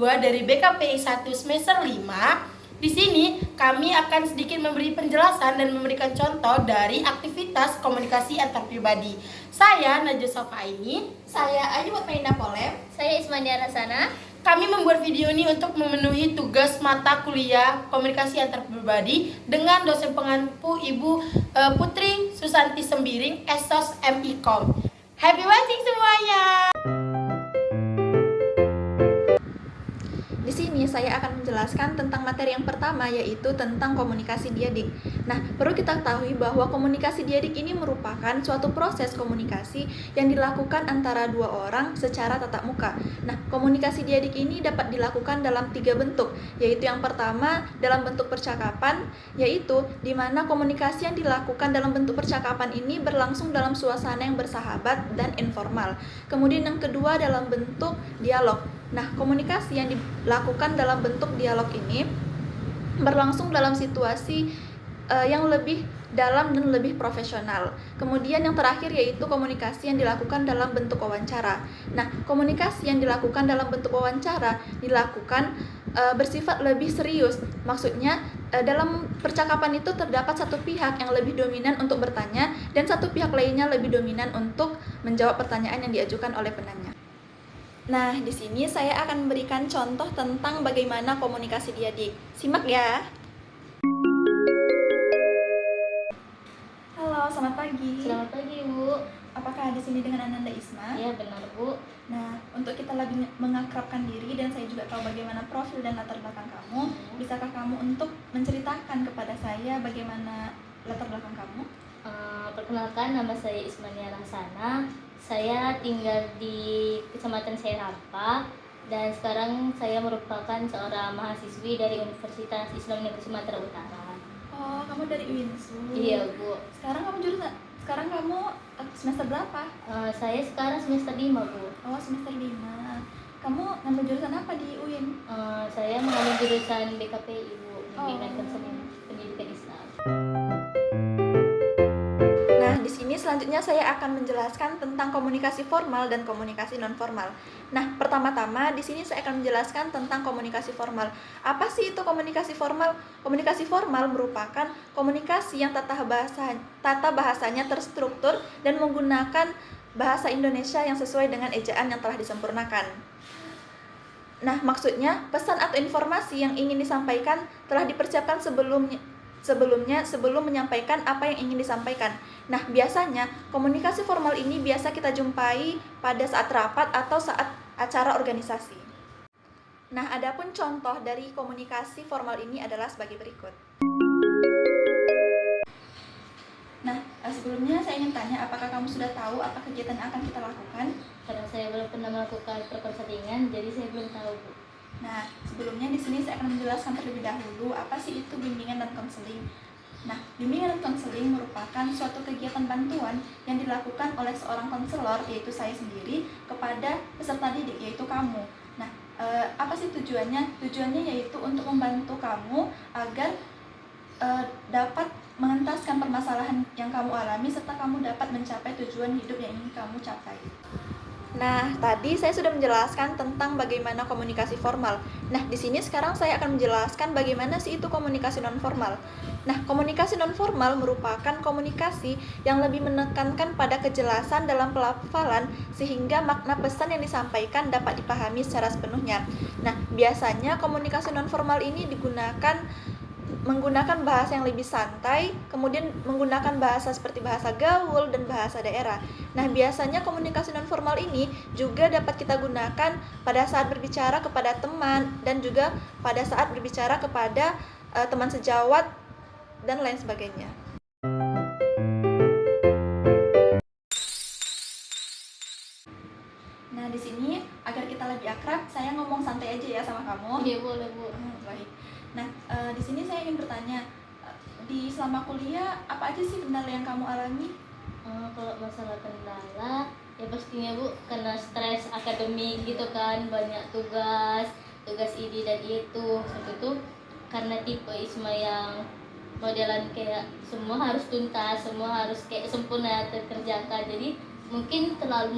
2 dari BKPI 1 semester 5. Di sini kami akan sedikit memberi penjelasan dan memberikan contoh dari aktivitas komunikasi antar pribadi. Saya Najwa Safaini. Saya Ayu Mutmainah Polem. Saya Ismandia Rasana. Kami membuat video ini untuk memenuhi tugas mata kuliah komunikasi antar pribadi dengan dosen pengampu Ibu Putri Susanti Sembiring, Esos MIKOM. Happy watching semuanya! Di sini saya akan menjelaskan tentang materi yang pertama, yaitu tentang komunikasi diadik. Nah, perlu kita ketahui bahwa komunikasi diadik ini merupakan suatu proses komunikasi yang dilakukan antara dua orang secara tatap muka. Nah, komunikasi diadik ini dapat dilakukan dalam 3 bentuk, yaitu yang pertama dalam bentuk percakapan, yaitu di mana komunikasi yang dilakukan dalam bentuk percakapan ini berlangsung dalam suasana yang bersahabat dan informal. Kemudian yang kedua dalam bentuk dialog. Nah, komunikasi yang dilakukan dalam bentuk dialog ini berlangsung dalam situasi yang lebih dalam dan lebih profesional. Kemudian yang terakhir yaitu komunikasi yang dilakukan dalam bentuk wawancara. Nah, komunikasi yang dilakukan dalam bentuk wawancara dilakukan bersifat lebih serius. Maksudnya dalam percakapan itu terdapat satu pihak yang lebih dominan untuk bertanya dan satu pihak lainnya lebih dominan untuk menjawab pertanyaan yang diajukan oleh penanya. Nah, di sini saya akan memberikan contoh tentang bagaimana komunikasi diadik. Simak ya. Halo, selamat pagi. Selamat pagi, Bu. Apakah di sini dengan Ananda Isma? Iya, benar, Bu. Nah, untuk kita lebih mengakrabkan diri dan saya juga tahu bagaimana profil dan latar belakang kamu, bisakah kamu untuk menceritakan kepada saya bagaimana latar belakang kamu? Perkenalkan, nama saya Ismania Rasana. Saya tinggal di Kecamatan Serapa dan sekarang saya merupakan seorang mahasiswi dari Universitas Islam Negeri Sumatera Utara. Oh, kamu dari UINSU. Iya, Bu. Sekarang kamu semester berapa? Saya sekarang semester 5, Bu. Oh, semester 5. Kamu ngambil jurusan apa di UIN? Saya mengambil jurusan BKPI, Bu, Bimbingan Oh. Konseling Pendidikan Islam. Nah, di sini selanjutnya saya akan menjelaskan tentang komunikasi formal dan komunikasi non formal. Nah, pertama-tama di sini saya akan menjelaskan tentang komunikasi formal. Apa sih itu komunikasi formal? Komunikasi formal merupakan komunikasi yang tata bahasanya terstruktur dan menggunakan bahasa Indonesia yang sesuai dengan ejaan yang telah disempurnakan. Nah, maksudnya pesan atau informasi yang ingin disampaikan telah dipersiapkan sebelum menyampaikan apa yang ingin disampaikan. Nah, biasanya komunikasi formal ini biasa kita jumpai pada saat rapat atau saat acara organisasi. Nah, adapun contoh dari komunikasi formal ini adalah sebagai berikut. Nah, sebelumnya saya ingin tanya, apakah kamu sudah tahu apa kegiatan yang akan kita lakukan? Karena saya belum pernah melakukan perkonselingan, jadi saya belum tahu, Bu. Nah, sebelumnya di sini saya akan menjelaskan terlebih dahulu apa sih itu bimbingan dan konseling. Nah, bimbingan dan konseling merupakan suatu kegiatan bantuan yang dilakukan oleh seorang konselor, yaitu saya sendiri, kepada peserta didik, yaitu kamu. Nah, apa sih tujuannya? Tujuannya yaitu untuk membantu kamu agar dapat mengentaskan permasalahan yang kamu alami serta kamu dapat mencapai tujuan hidup yang ingin kamu capai. Nah, tadi saya sudah menjelaskan tentang bagaimana komunikasi formal. Nah, di sini sekarang saya akan menjelaskan bagaimana sih itu komunikasi non formal. Nah, komunikasi non formal merupakan komunikasi yang lebih menekankan pada kejelasan dalam pelafalan sehingga makna pesan yang disampaikan dapat dipahami secara sepenuhnya. Nah, biasanya komunikasi non formal ini menggunakan bahasa yang lebih santai, kemudian menggunakan bahasa seperti bahasa gaul dan bahasa daerah. Nah, biasanya komunikasi non formal ini juga dapat kita gunakan pada saat berbicara kepada teman dan juga pada saat berbicara kepada teman sejawat dan lain sebagainya. Nah, di sini agar kita lebih akrab, saya ngomong santai aja ya sama kamu. Iya, boleh, Bu. Baik. Nah, di sini saya ingin bertanya, di selama kuliah apa aja sih kendala yang kamu alami? Kalau masalah kendala, ya pastinya, Bu, karena stres akademik gitu kan, banyak tugas ini dan itu. Satu itu karena tipe Isma yang modelan kayak semua harus tuntas, semua harus kayak sempurna terkerjakan. Jadi mungkin terlalu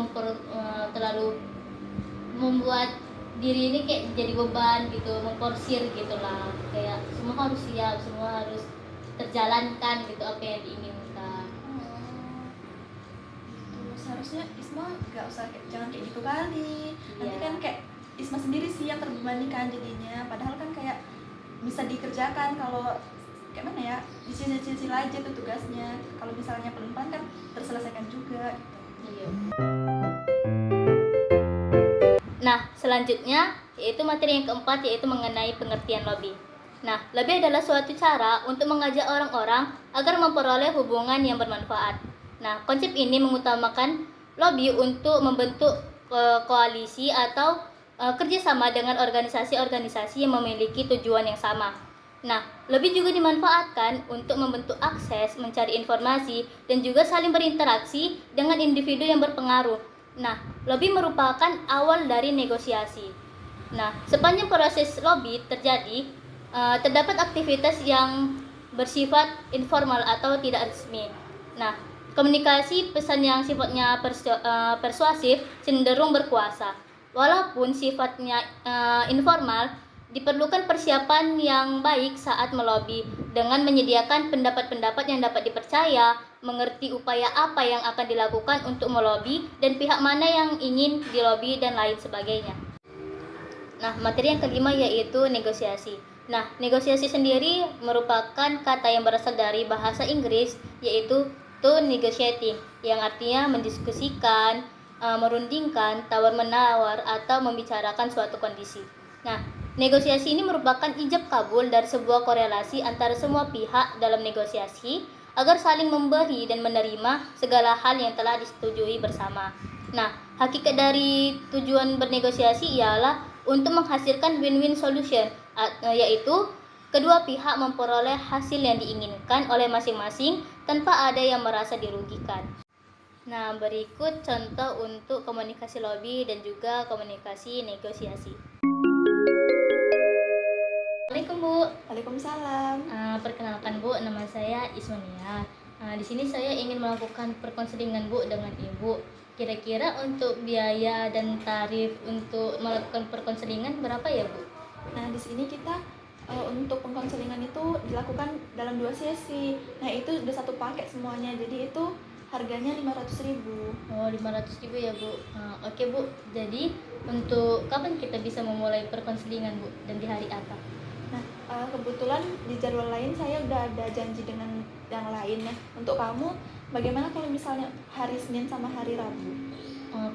membuat diri ini kayak jadi beban gitu, memporsir gitulah, kayak semua harus siap, semua harus terjalankan gitu apa yang diinginkan. Seharusnya Isma nggak usah jangan kayak gitu kali. Nanti Iya. kan kayak Isma sendiri sih yang terbebani kan jadinya. Padahal kan kayak bisa dikerjakan kalau kayak mana ya, dicicil-cicil aja tuh tugasnya. Kalau misalnya pelan-pelan kan terselesaikan juga gitu. Iya. Nah, selanjutnya yaitu materi yang keempat, yaitu mengenai pengertian lobby. Nah, lobby adalah suatu cara untuk mengajak orang-orang agar memperoleh hubungan yang bermanfaat. Nah, konsep ini mengutamakan lobby untuk membentuk koalisi atau kerjasama dengan organisasi-organisasi yang memiliki tujuan yang sama. Nah, lobby juga dimanfaatkan untuk membentuk akses, mencari informasi, dan juga saling berinteraksi dengan individu yang berpengaruh. Nah, lobby merupakan awal dari negosiasi. Nah, sepanjang proses lobby terjadi, terdapat aktivitas yang bersifat informal atau tidak resmi. Nah, komunikasi pesan yang sifatnya persuasif cenderung berkuasa. Walaupun sifatnya informal, diperlukan persiapan yang baik saat melobi dengan menyediakan pendapat-pendapat yang dapat dipercaya, mengerti upaya apa yang akan dilakukan untuk melobi dan pihak mana yang ingin dilobi dan lain sebagainya. Nah, materi yang kelima yaitu negosiasi. Nah, negosiasi sendiri merupakan kata yang berasal dari bahasa Inggris yaitu to negotiating, yang artinya mendiskusikan, merundingkan, tawar-menawar atau membicarakan suatu kondisi. Nah, negosiasi ini merupakan ijab kabul dari sebuah korelasi antara semua pihak dalam negosiasi agar saling memberi dan menerima segala hal yang telah disetujui bersama. Nah, hakikat dari tujuan bernegosiasi ialah untuk menghasilkan win-win solution, yaitu kedua pihak memperoleh hasil yang diinginkan oleh masing-masing tanpa ada yang merasa dirugikan. Nah, berikut contoh untuk komunikasi lobby dan juga komunikasi negosiasi. Assalamualaikum Bu. Waalaikumsalam. Perkenalkan Bu, nama saya Ismania. Di sini saya ingin melakukan perkonselingan Bu dengan Ibu. Kira-kira untuk biaya dan tarif untuk melakukan perkonselingan berapa ya Bu? Nah, di sini kita untuk pengkonselingan itu dilakukan dalam 2 sesi. Nah, itu udah satu paket semuanya. Jadi itu harganya 500.000. Oh, 500.000 ya Bu. Oke Bu, jadi untuk kapan kita bisa memulai perkonselingan Bu dan di hari apa? Nah, kebetulan di jadwal lain saya udah ada janji dengan yang lain. Nah, untuk kamu bagaimana kalau misalnya hari Senin sama hari Rabu?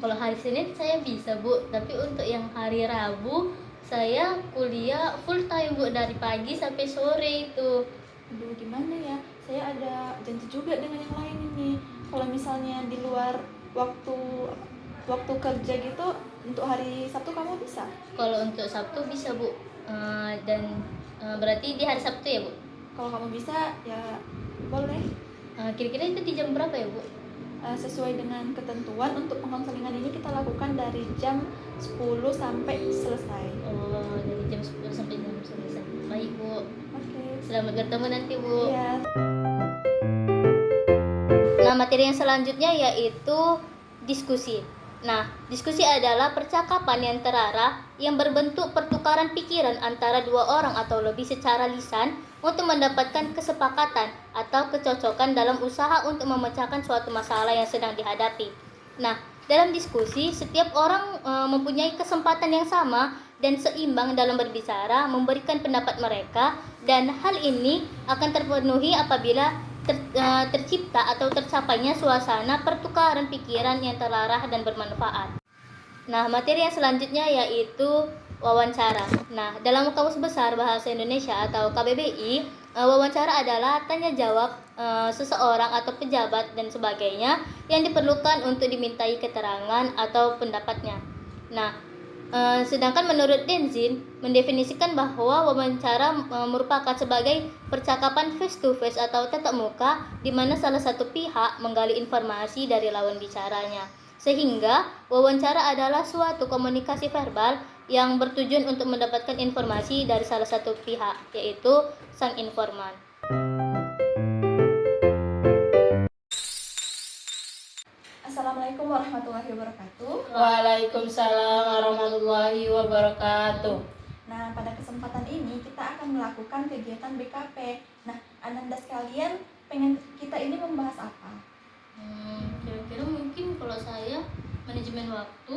Kalau hari Senin saya bisa Bu, tapi untuk yang hari Rabu saya kuliah full time Bu, dari pagi sampai sore itu. Aduh, gimana ya? Saya ada janji juga dengan yang lain ini. Kalau misalnya di luar waktu kerja gitu, untuk hari Sabtu kamu bisa? Kalau untuk Sabtu bisa Bu. Dan berarti di hari Sabtu ya Bu? Kalau kamu bisa ya boleh. Kira-kira itu di jam berapa ya Bu? Sesuai dengan ketentuan untuk pengkonselingan ini kita lakukan dari jam 10 sampai selesai. Oh, dari jam 10 sampai jam selesai. Baik Bu. Oke. Selamat bertemu nanti Bu. Iya. Nah, materi yang selanjutnya yaitu diskusi. Nah, diskusi adalah percakapan yang terarah yang berbentuk pertukaran pikiran antara dua orang atau lebih secara lisan untuk mendapatkan kesepakatan atau kecocokan dalam usaha untuk memecahkan suatu masalah yang sedang dihadapi. Nah, dalam diskusi, setiap orang mempunyai kesempatan yang sama dan seimbang dalam berbicara, memberikan pendapat mereka, dan hal ini akan terpenuhi apabila tercipta atau tercapainya suasana pertukaran pikiran yang terarah dan bermanfaat. Nah, materi yang selanjutnya yaitu wawancara. Nah, dalam Kamus Besar Bahasa Indonesia atau KBBI, wawancara adalah tanya jawab seseorang atau pejabat dan sebagainya yang diperlukan untuk dimintai keterangan atau pendapatnya. Nah, sedangkan menurut Denzin mendefinisikan bahwa wawancara merupakan sebagai percakapan face to face atau tatap muka di mana salah satu pihak menggali informasi dari lawan bicaranya. Sehingga wawancara adalah suatu komunikasi verbal yang bertujuan untuk mendapatkan informasi dari salah satu pihak, yaitu sang informan. Assalamualaikum warahmatullahi wabarakatuh. Waalaikumsalam warahmatullahi wabarakatuh. Nah, pada kesempatan ini kita akan melakukan kegiatan BKP. Nah, Ananda sekalian, pengen kita ini membahas apa? Kira-kira mungkin kalau saya manajemen waktu.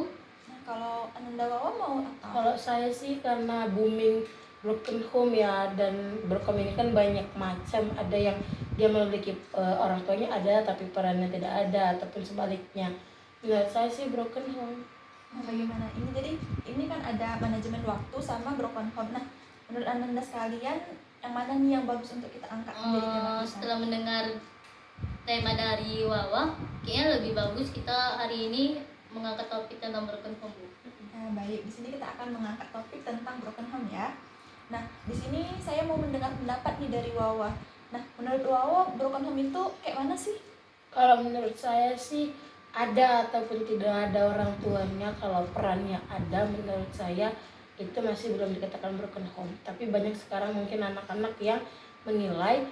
Nah, kalau Ananda Wawa mau apa? Kalau saya sih karena booming broken home ya, dan broken ini kan banyak macam, ada yang dia memiliki orang tuanya ada tapi perannya tidak ada, ataupun sebaliknya. Menurut saya sih broken home. Nah, bagaimana ini? Jadi ini kan ada manajemen waktu sama broken home. Nah, menurut Ananda sekalian, yang mana nih yang bagus untuk kita angkat menjadi tema kita? Setelah mendengar tema dari Wawa, kayaknya lebih bagus kita hari ini mengangkat topik tentang broken home, Bu. Nah, baik. Di sini kita akan mengangkat topik tentang broken home ya. Nah, di sini saya mau mendengar pendapat nih dari Wawa. Nah, menurut Wawa, broken home itu kayak mana sih? Kalau menurut saya sih ada ataupun tidak ada orang tuanya, kalau perannya ada, menurut saya itu masih belum dikatakan broken home. Tapi banyak sekarang mungkin anak-anak yang menilai,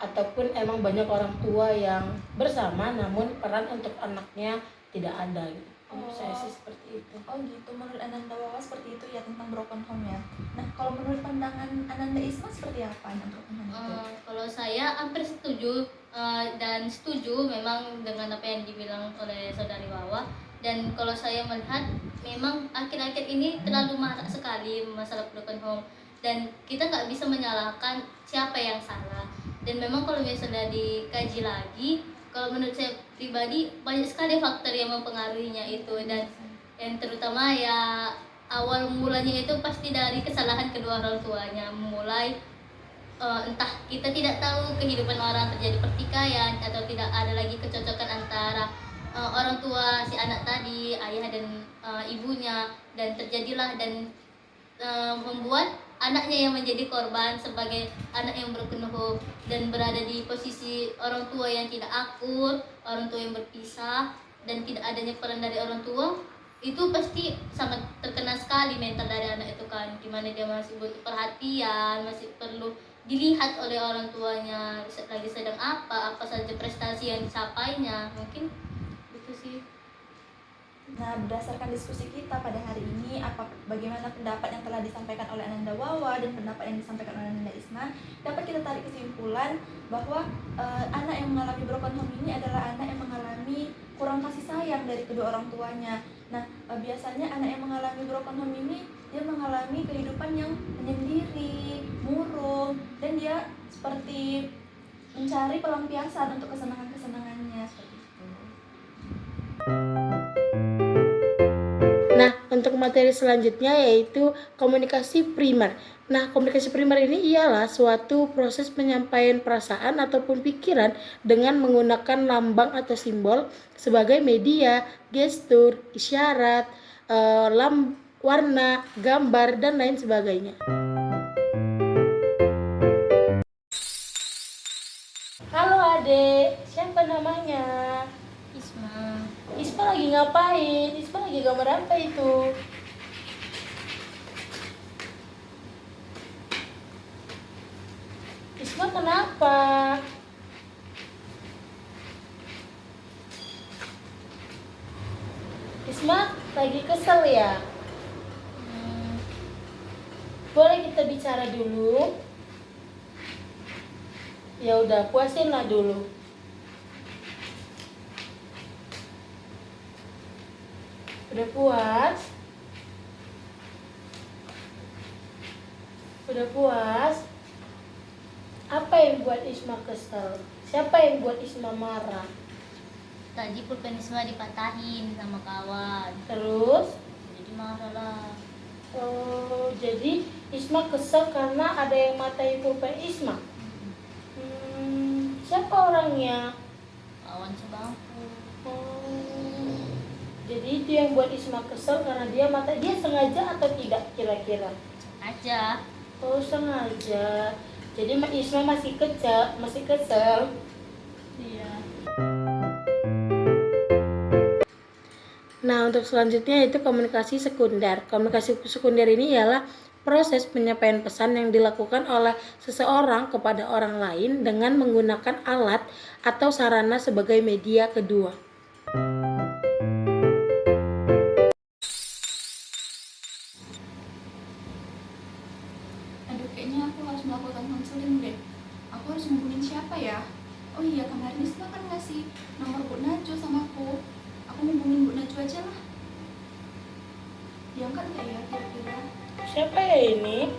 ataupun emang banyak orang tua yang bersama namun peran untuk anaknya tidak ada gitu. Menurut saya sih seperti itu. Oh gitu, menurut Ananda Wawa seperti itu ya tentang broken home ya. Nah, kalau menurut pandangan Ananda Isma seperti apa tentang broken home itu? Kalau saya hampir setuju dan setuju memang dengan apa yang dibilang oleh saudari Wawa. Dan kalau saya melihat memang akhir-akhir ini terlalu marak sekali masalah broken home, dan kita nggak bisa menyalahkan siapa yang salah. Dan memang kalau misalnya dikaji lagi, kalau menurut saya pribadi banyak sekali faktor yang mempengaruhinya itu, dan yang terutama ya awal mulanya itu pasti dari kesalahan kedua orang tuanya. Mulai entah kita tidak tahu kehidupan orang, terjadi pertikaian atau tidak ada lagi kecocokan antara orang tua si anak tadi, ayah dan ibunya, dan terjadilah dan membuat anaknya yang menjadi korban sebagai anak yang broken home dan berada di posisi orang tua yang tidak akur, orang tua yang berpisah, dan tidak adanya peran dari orang tua. Itu pasti sangat terkena sekali mental dari anak itu kan, dimana dia masih butuh perhatian, masih perlu dilihat oleh orang tuanya lagi sedang apa saja prestasi yang dicapainya. Mungkin itu sih. Nah, berdasarkan diskusi kita pada hari ini, bagaimana pendapat yang telah disampaikan oleh Ananda Wawa dan pendapat yang disampaikan oleh Ananda Isma, dapat kita tarik kesimpulan bahwa anak yang mengalami broken home ini adalah anak yang mengalami kurang kasih sayang dari kedua orang tuanya. Nah, biasanya anak yang mengalami broken home ini dia mengalami kehidupan yang menyendiri, murung, dan dia seperti mencari pelampiasan untuk kesenangan-kesenangannya seperti itu. Nah, untuk materi selanjutnya yaitu komunikasi primer. Nah, komunikasi primer ini ialah suatu proses penyampaian perasaan ataupun pikiran dengan menggunakan lambang atau simbol sebagai media, gestur, isyarat, warna, gambar, dan lain sebagainya. Halo adek, siapa namanya? Isma. Isma lagi ngapain? Isma lagi gambar apa itu? Isma kenapa? Isma lagi kesel ya? Boleh kita bicara dulu? Ya udah, puasin lah dulu. Udah puas? Udah puas? Apa yang buat Isma kesel? Siapa yang buat Isma marah? Tadi pulpen Isma dipatahin sama kawan, Terus? jadi marah lah. Oh, jadi Isma kesel karena ada yang matai pulpen Isma? Siapa orangnya? Kawan sebangku. Oh, jadi itu yang buat Isma kesel karena dia sengaja atau tidak kira-kira? Aja. Oh, sengaja. Jadi Isma masih kesel. Iya. Nah, untuk selanjutnya yaitu komunikasi sekunder. Komunikasi sekunder ini ialah proses penyampaian pesan yang dilakukan oleh seseorang kepada orang lain dengan menggunakan alat atau sarana sebagai media kedua. Oh iya, kemarin Isma kan ngasih nomor Bu Najwa sama aku. Aku hubungin Bu Najwa aja lah. Diangkat nggak ya kira-kira? Siapa ya ini?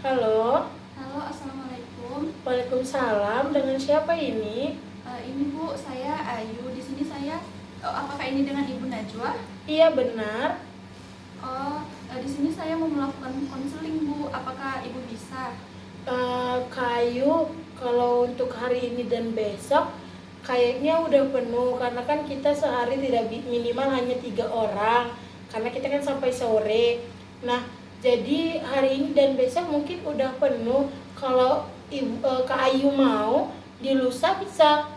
Halo? Halo, assalamualaikum. Waalaikumsalam, dengan siapa ini? Ini Bu, saya Ayu. Di sini saya. Apakah ini dengan Ibu Najwa? Iya benar. Di sini saya mau melakukan konseling Bu. Apakah Ibu bisa? Kayu, kalau untuk hari ini dan besok kayaknya udah penuh karena kan kita sehari tidak minimal hanya 3 orang karena kita kan sampai sore. Nah, jadi hari ini dan besok mungkin udah penuh. Kalau Kak Ayu mau di lusa bisa.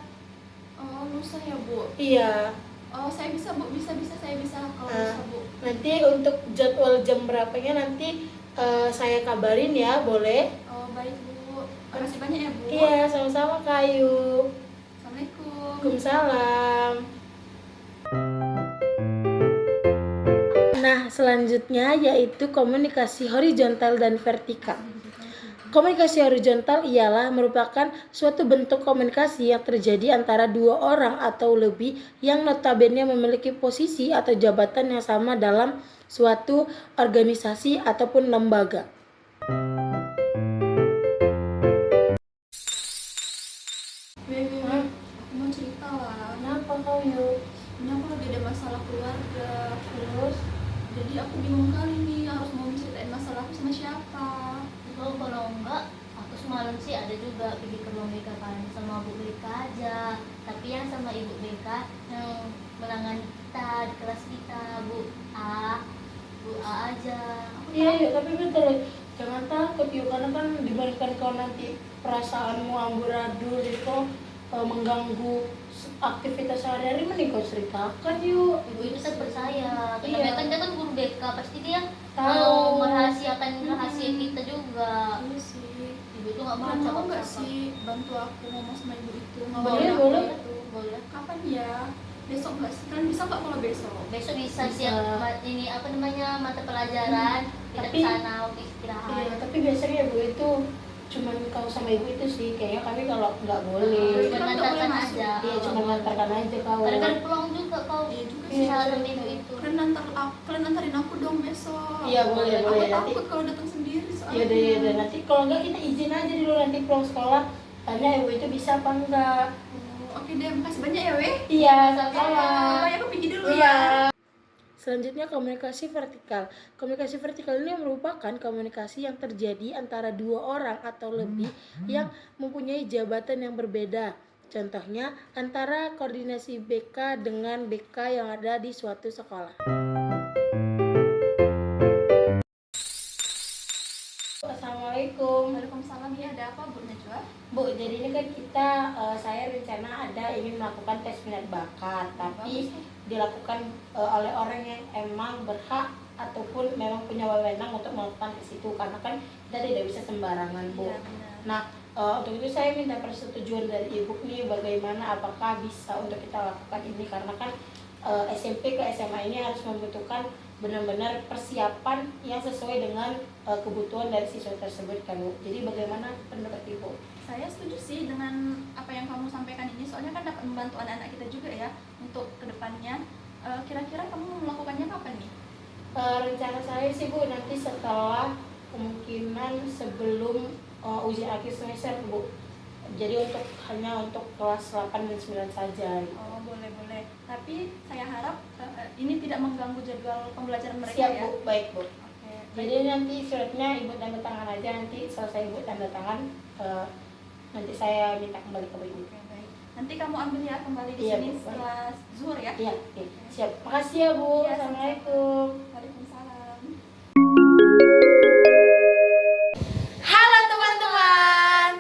Oh, lusa ya Bu? Iya. Oh, saya bisa Bu, bisa saya bisa kalau lusa Bu. Nanti untuk jadwal jam berapanya nanti saya kabarin ya, boleh? Oh, baik Bu. Makasih banyak ya Bu. Iya, sama-sama Kak Ayu. Assalamualaikum. Waalaikumsalam. Nah, selanjutnya yaitu komunikasi horizontal dan vertikal. Komunikasi horizontal ialah merupakan suatu bentuk komunikasi yang terjadi antara 2 orang atau lebih yang notabene memiliki posisi atau jabatan yang sama dalam suatu organisasi ataupun lembaga. Bebe, aku mau cerita lah. Kenapa kau yuk? Ini aku lagi ada masalah keluarga. Terus? Jadi aku bingung kali nih harus mau ceritain masalahku sama siapa. Kalau enggak, aku semalam sih ada juga pergi ke ruang BK kan sama Bu BK aja. Tapi yang sama Ibu BK yang menangani kita di kelas kita, Bu A aja. Iya, tapi betul. Jangan takut yuk, karena kan dibandingkan kau nanti perasaanmu amburadul itu mengganggu aktivitas sehari-hari, mending kau ceritakan yuk. Ibu itu terpercaya. Iya. Karena kan dia kan guru BK, pasti dia Tahu. merahasiakan rahasia kita juga. Iya sih. Ibu itu nggak mau Mau nggak cakap-cakap. sih bantu aku ngomong sama ibu itu? Boleh, Ngawarin aku boleh. itu. Boleh. Kapan ya? Besok nggak sih? Kan bisa nggak kalau besok? Besok bisa Bisa. siap ini apa namanya mata pelajaran kita Tapi- ke sana untuk istirahat. Iya, tapi biasanya ibu itu cuman kau sama ibu itu sih, kayaknya kami kalau nggak boleh. Kan Cuma nggak ngantarkan boleh masuk. aja. Iya, cuma ngantarkan aja kau. Karena kan pulang juga kau. Iya juga Iya, sih. Salam ibu itu. Kalian antarin aku dong besok. Iya, boleh, Aku boleh. Nanti takut kalau datang sendiri soalnya. iya deh, nanti kalau nggak kita izin aja dulu nanti pulang sekolah, tanya ibu itu bisa apa enggak. Oke deh, makasih banyak ya Weh. Iya, Oh, ya aku pergi dulu ya. Iya. Selanjutnya komunikasi vertikal. Komunikasi vertikal ini merupakan komunikasi yang terjadi antara 2 orang atau lebih yang mempunyai jabatan yang berbeda. Contohnya antara koordinasi BK dengan BK yang ada di suatu sekolah. Assalamualaikum. Waalaikumsalam, ya ada apa Bu Najwa? Bu, jadi ini kan kita, saya rencana ada ingin melakukan tes minat bakat, tapi dilakukan oleh orang yang emang berhak ataupun memang punya wewenang untuk melakukan tes itu, karena kan kita tidak bisa sembarangan, Bu. Iya, benar. Nah, untuk itu saya minta persetujuan dari Ibu nih, bagaimana apakah bisa untuk kita lakukan ini, karena kan SMP ke SMA ini harus membutuhkan benar-benar persiapan yang sesuai dengan kebutuhan dari siswa tersebut kan Bu. Jadi bagaimana pendapat Ibu? Saya setuju sih dengan apa yang kamu sampaikan ini, soalnya kan dapat membantu anak-anak kita juga ya untuk kedepannya. Kira-kira kamu melakukannya kapan nih? Rencana saya sih Bu, nanti setelah kemungkinan sebelum ujian akhir semester Bu. Jadi hanya untuk kelas 8 dan 9 saja. Oh, boleh. Tapi saya harap ini tidak mengganggu jadwal pembelajaran mereka Siap ya. Bu, baik Bu. Oke. Jadi nanti suratnya Ibu tanda tangan aja, nanti selesai Ibu tanda tangan, nanti saya minta kembali ke Ibu. Oke, baik. Nanti kamu ambil ya kembali di Iya, sini Bu. setelah zuhur ya. Iya, oke. Siap. Makasih ya Bu. Iya, Assalamualaikum. Waalaikumsalam. Halo teman-teman.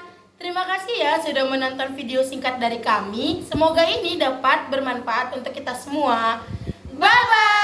Terima kasih ya sudah menonton video singkat dari kami. Semoga ini dapat bermanfaat untuk kita semua. Bye bye.